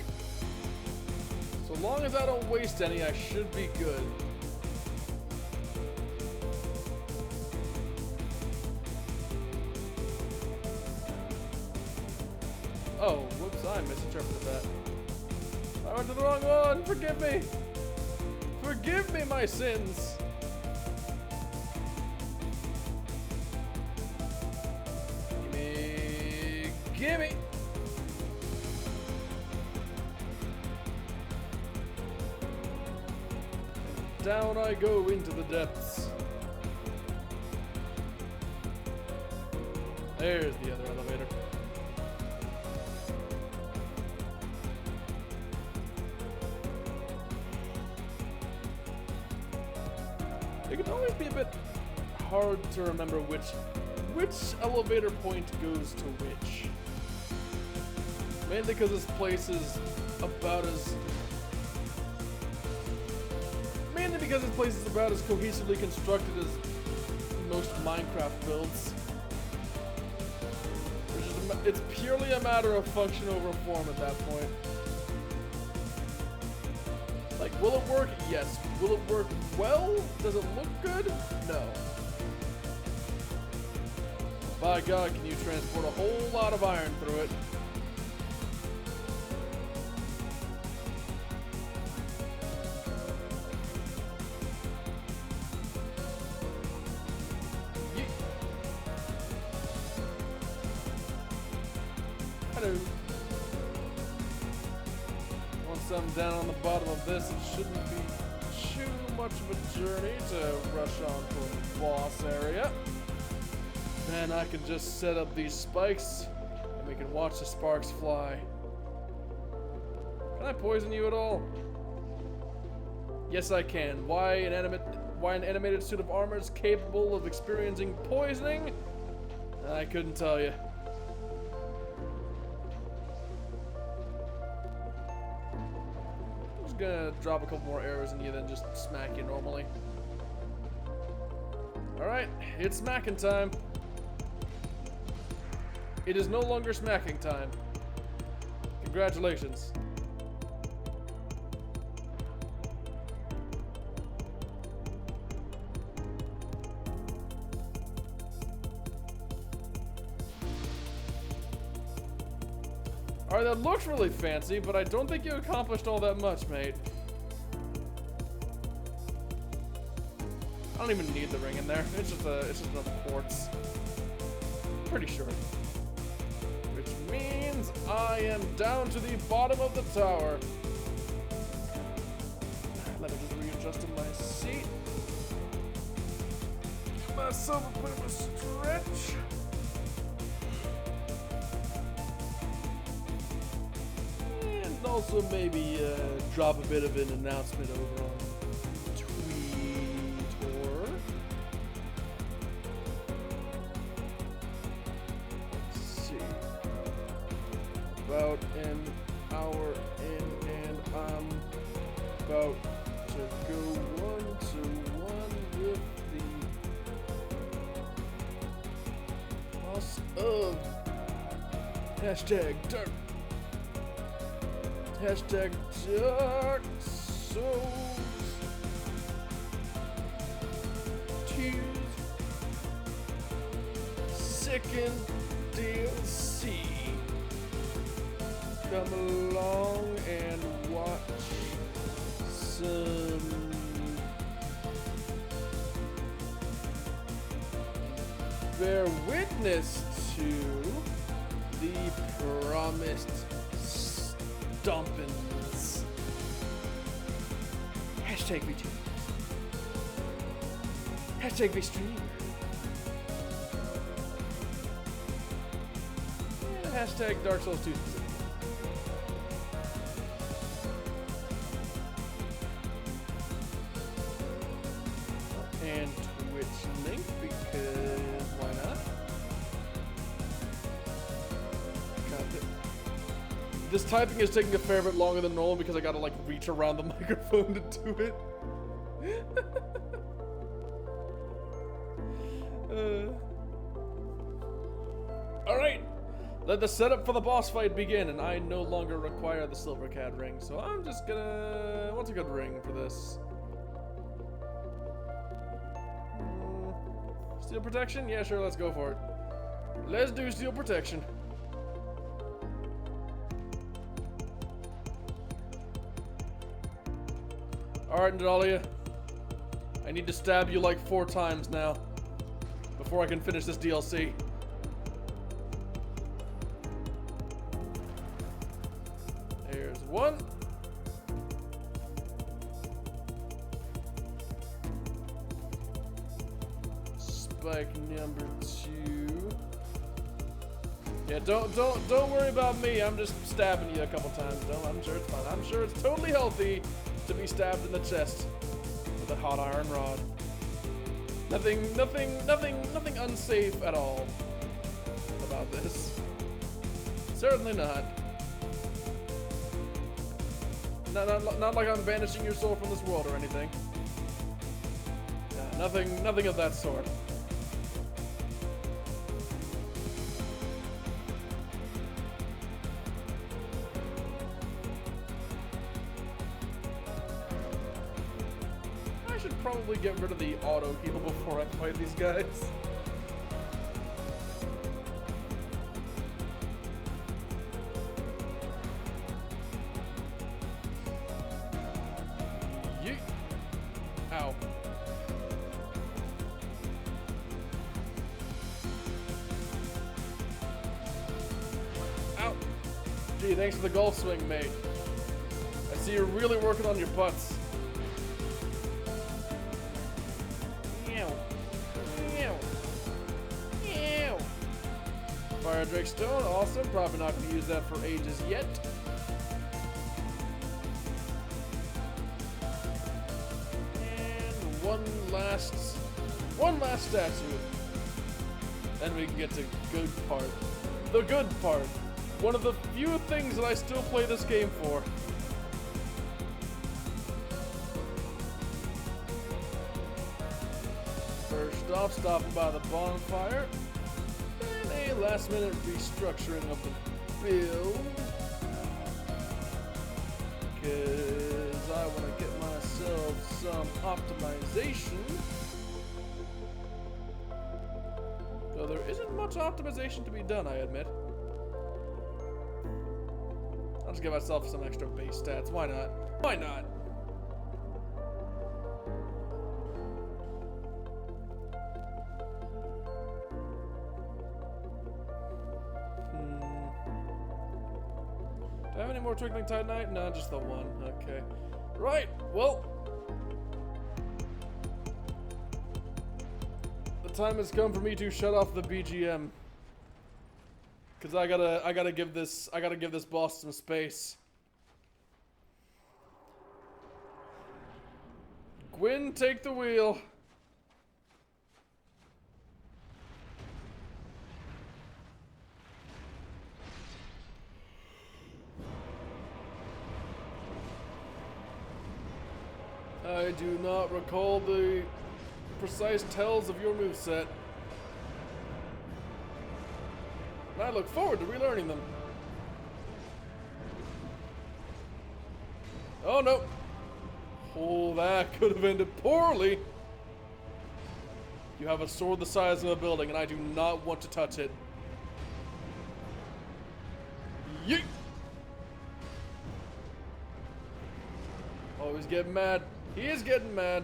So long as I don't waste any, I should be good. Oh, whoops, I misinterpreted that. I went to the wrong one! Forgive me! Forgive me my sins! Gimme! Gimme! And down I go into the depths. There's the other elevator. It can always be a bit hard to remember which elevator point goes to which. Mainly because this place is about as cohesively constructed as most Minecraft builds. It's purely a matter of function over form at that point. Like, will it work? Yes. Will it work well? Does it look good? No. By God, can you transport a whole lot of iron through it? know. Once I'm down on the bottom of this, it shouldn't be too much of a journey to rush on to the boss area. Then I can just set up these spikes, and we can watch the sparks fly. Can I poison you at all? Yes, I can. Why an animated suit of armor is capable of experiencing poisoning? I couldn't tell you. I'm just gonna drop a couple more arrows in you, then just smack you normally. Alright, it's smacking time. It is no longer smacking time. Congratulations. Alright, that looks really fancy, but I don't think you accomplished all that much, mate. I don't even need the ring in there. It's just enough quartz. Pretty sure. Which means I am down to the bottom of the tower. Let me just readjust in my seat. Give myself a bit of a stretch. Also, maybe drop a bit of an announcement over on Twitter. Let's see. About an hour in, and I'm about to go 1-to-1 with the boss of #Dark. #Dark Souls. Tears. Second DLC. Come along and watch some bear witness to the promised Dumpins. #VTubers. #VStream. And #Dark Souls 2 specifically. And Twitch link, because why not? This typing is taking a fair bit longer than normal because I gotta like reach around the microphone to do it. Alright, let the setup for the boss fight begin, and I no longer require the silver cat ring, so I'm just gonna... What's a good ring for this? Steel protection? Yeah, sure, let's go for it. Let's do steel protection. Alright, Nadalia. I need to stab you like 4 times now before I can finish this DLC. There's 1. Spike number 2. Yeah, don't worry about me. I'm just stabbing you a couple times. No, I'm sure it's fine. I'm sure it's totally healthy to be stabbed in the chest with a hot iron rod. Nothing unsafe at all about this. Certainly not. Not like I'm banishing your soul from this world or anything. Yeah, nothing of that sort. I should probably get rid of the auto heal before I fight these guys. Yeet. Ow. Ow. Gee, thanks for the golf swing, mate. I see you're really working on your putts. Fire Drake Stone, awesome. Probably not going to use that for ages yet. And one last statue. Then we can get to good part. The good part. One of the few things that I still play this game for. First off, stopping by the bonfire. And a last minute restructuring of the build. Because I want to get myself some optimization. Though there isn't much optimization to be done, I admit. I'll just give myself some extra base stats. Why not? Why not? Do I have any more Twinkling Titanite? No, just the one. Okay. Right, well. The time has come for me to shut off the BGM. Cause I gotta give this boss some space. Gwyn, take the wheel. I do not recall the precise tells of your moveset. And I look forward to relearning them. Oh no! Oh, that could have ended poorly! You have a sword the size of a building, and I do not want to touch it. Yeet! Oh, he's getting mad. He is getting mad.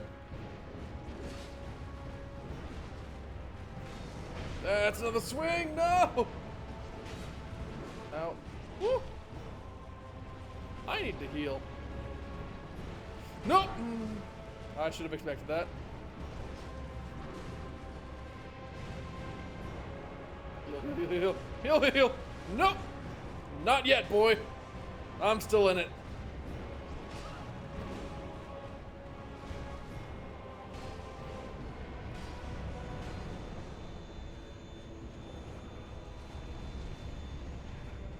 That's another swing! No! Ow. Woo! I need to heal. Nope! I should have expected that. Heal! Nope! Not yet, boy. I'm still in it.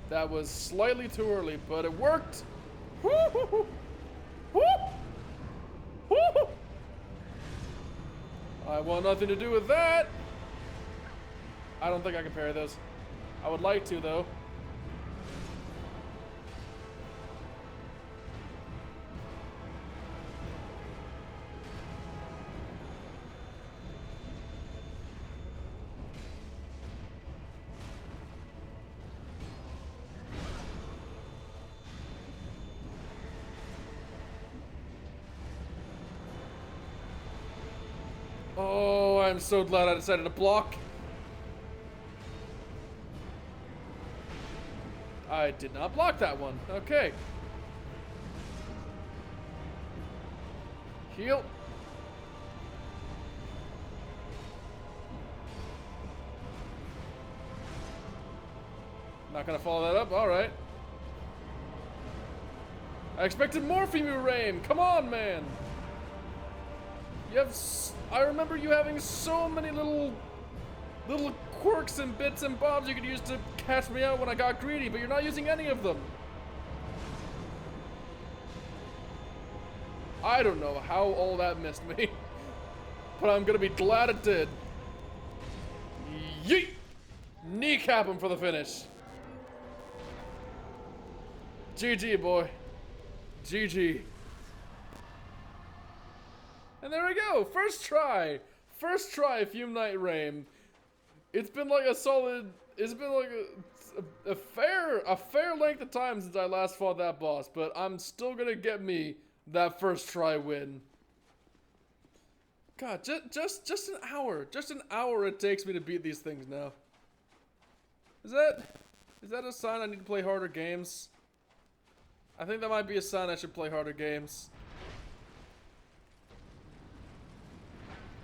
That was slightly too early, but it worked. Woo-hoo-hoo. Woo! Woo! I want nothing to do with that. I don't think I can parry those. I would like to, though. Oh, I'm so glad I decided to block. I did not block that one. Okay. Heal. Not gonna follow that up. All right. I expected more from you, Rain. Come on, man. You have. I remember you having so many little quirks and bits and bobs you could use to catch me out when I got greedy, but you're not using any of them. I don't know how all that missed me, but I'm gonna be glad it did. Yeet! Kneecap him for the finish. GG, boy. GG. And there we go, first try, Fume Knight Rain. It's been like a solid, it's been like a fair length of time since I last fought that boss, but I'm still gonna get me that first try win. God, just an hour it takes me to beat these things now. Is that Is that a sign I need to play harder games? I think that might be a sign I should play harder games.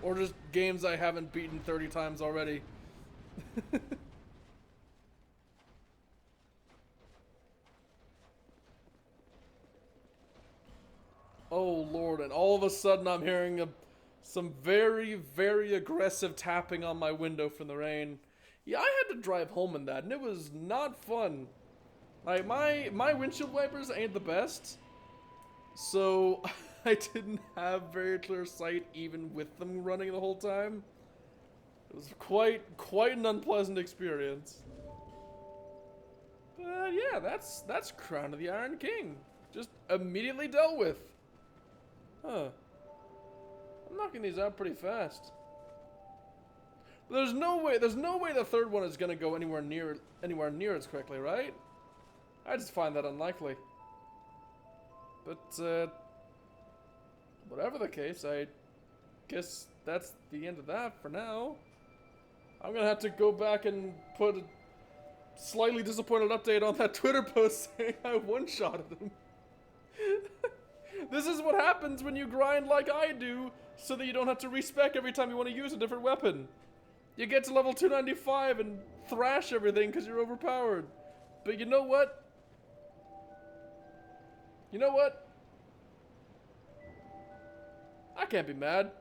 Or just games I haven't beaten 30 times already. Oh lord, and all of a sudden I'm hearing some very, very aggressive tapping on my window from the rain. Yeah, I had to drive home in that, and it was not fun. Like, my windshield wipers ain't the best, so I didn't have very clear sight even with them running the whole time. It was quite an unpleasant experience. But yeah, that's Crown of the Iron King. Just immediately dealt with. Huh. I'm knocking these out pretty fast. But there's no way the third one is gonna go anywhere near as quickly, right? I just find that unlikely. But whatever the case, I guess that's the end of that for now. I'm gonna have to go back and put a slightly disappointed update on that Twitter post saying I one-shotted him. This is what happens when you grind like I do, so that you don't have to respec every time you want to use a different weapon. You get to level 295 and thrash everything because you're overpowered. But you know what? You know what? I can't be mad.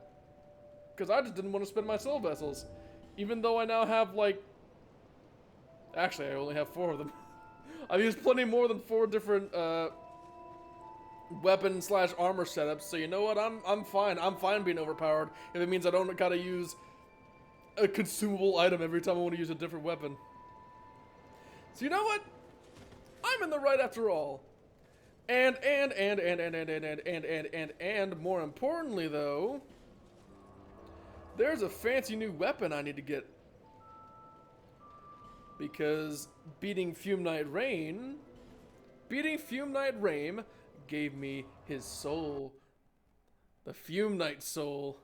Because I just didn't want to spend my soul vessels. Even though I now have, like... Actually, I only have 4 of them. I've used plenty more than 4 different, weapon/armor setups, so you know what? I'm fine. I'm fine being overpowered if it means I don't gotta use a consumable item every time I want to use a different weapon. So you know what? I'm in the right after all. And more importantly though, there's a fancy new weapon I need to get. Because beating Fume Knight Rain gave me his soul. The Fume Knight soul.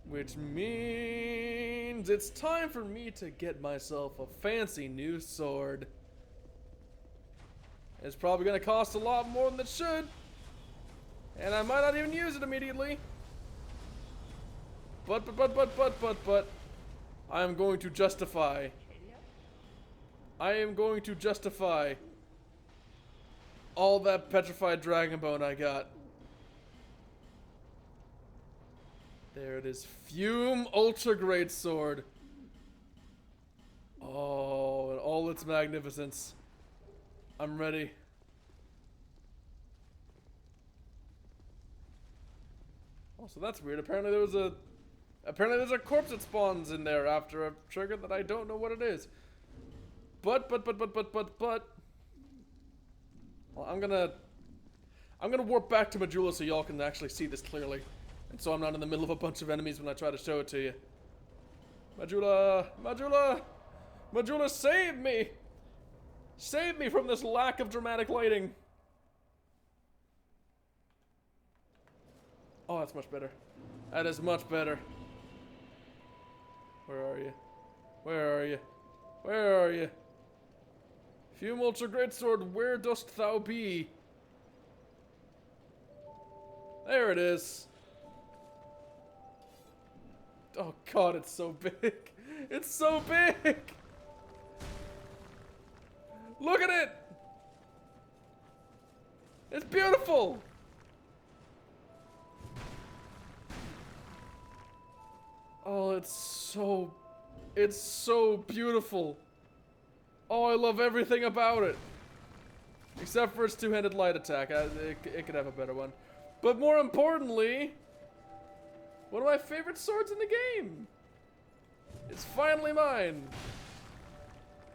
Which means it's time for me to get myself a fancy new sword. It's probably gonna cost a lot more than it should. And I might not even use it immediately. But I am going to justify. I am going to justify all that petrified dragon bone I got. There it is. Fume Ultra Great Sword. Oh, in all its magnificence. I'm ready. Oh, so that's weird. Apparently there's a corpse that spawns in there after a trigger that I don't know what it is. But. Well, I'm gonna warp back to Majula so y'all can actually see this clearly. And so I'm not in the middle of a bunch of enemies when I try to show it to you. Majula, save me! Save me from this lack of dramatic lighting. Oh, that's much better. That is much better. Where are you? Where are you? Where are you? Fume Ultra Greatsword, where dost thou be? There it is. Oh god, it's so big. It's so big! Look at it! It's beautiful! Oh, it's so beautiful. Oh, I love everything about it. Except for its two-handed light attack. It could have a better one. But more importantly, one of my favorite swords in the game. It's finally mine.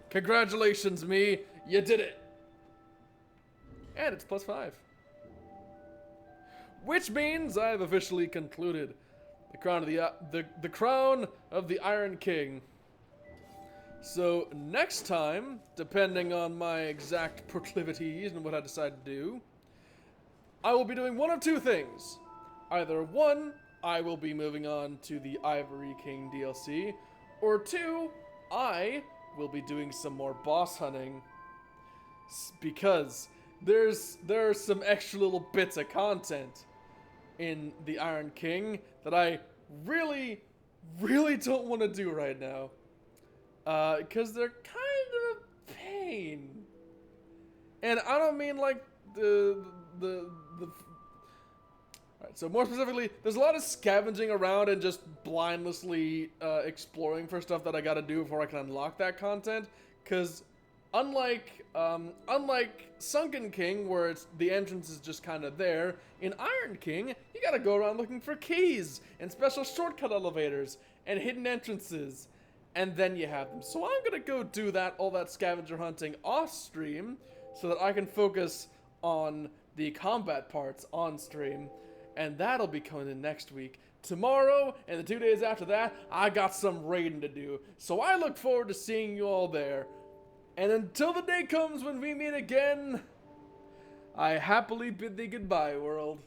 Congratulations, me. You did it. And it's +5. Which means I've officially concluded the crown of the Iron King. So next time, depending on my exact proclivities and what I decide to do, I will be doing one of two things. Either one, I will be moving on to the Ivory King DLC, or two, I we'll be doing some more boss hunting. Because there are some extra little bits of content in the Iron King that I really, really don't want to do right now. Because they're kind of a pain. And I don't mean like Alright, so more specifically, there's a lot of scavenging around and just blindlessly exploring for stuff that I gotta do before I can unlock that content. Because unlike Sunken King, where the entrance is just kind of there, in Iron King, you gotta go around looking for keys and special shortcut elevators and hidden entrances, and then you have them. So I'm gonna go do all that scavenger hunting off stream, so that I can focus on the combat parts on stream, and that'll be coming in next week. Tomorrow and the 2 days after that, I got some raiding to do, so I look forward to seeing you all there. And until the day comes when we meet again, I happily bid thee goodbye, world.